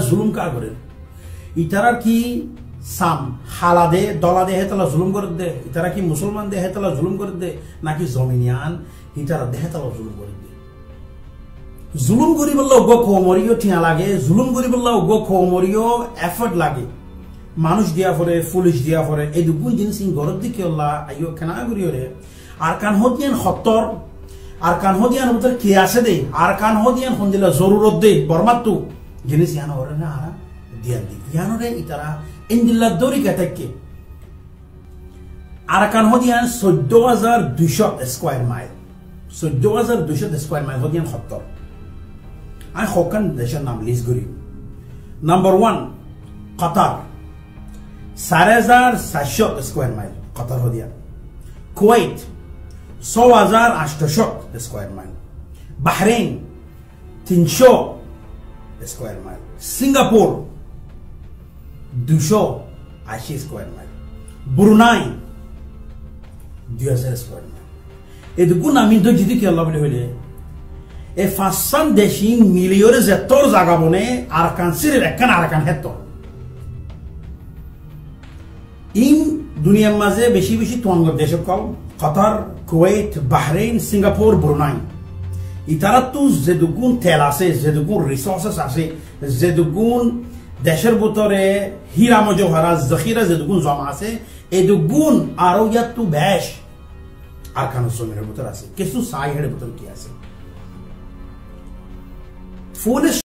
জুলুম কার করে ইতারা কি সাম হালাদে দলাদে হেতলা জুলুম করে দে ইতারা কি মুসলমান দে হেতলা জুলুম করে দে নাকি জমিনিয়ান ইতারা দে হেতলা জুলুম করে দে জুলুম করি বললে উগ্র খোমরিও ঠিয়া লাগে জুলুম করি বললে উগ্র খোমরিও এফর্ট লাগে মানুষ দিয়া পরে পুলিশ দিয়া পরে এই দুগুণ জিনিস গরব দিকে আল্লাহ আইও কেনা করিও রে আর কান হদিয়ান খত্তর আর কান হদিয়ান ভিতরে কে আছে দে আর কান হদিয়ান হন্দিলা জরুরত দে বরমাত্তু জিনিস ইয়ানো ওরে না দিয়ান দি ইয়ানো রে ইতারা ইন্দিল্লা দরি কাটাকে আর কান হদিয়ান 14200 স্কয়ার মাইল 14200 স্কয়ার মাইল হদিয়ান খত্তর আই হকান দেশের নাম লিস্ট করি number 1 Qatar 4700 square mile Qatar হদিয়ান Kuwait 6800 square mile Bahrain 300 square mile Singapore 280 square mile Brunei 2000 square mile এদুকুন আমি তো যদি কি আল্লাহ বলে হইলে এ ফাসান দেশিং মিলিয়রে যেতর জায়গা বনে আরকান সিরের একখান আরকান হেত ইন দুনিয়ার মাঝে বেশি বেশি তোয়াঙ্গর দেশ কল Qatar Kuwait Bahrain Singapore Brunei ইতারা তো যেদুগুণ তেল আছে যেদুগুণ রিসোর্সেস আছে যেদুগুণ দেশের ভিতরে হীরা মজহরা জখিরা যেদুগুণ জমা আছে এদুগুণ আরো ইয়াত তো বেশ আরকান জমিনের ভিতর আছে কিছু সাই হেডের ভিতর কি আছে ফুল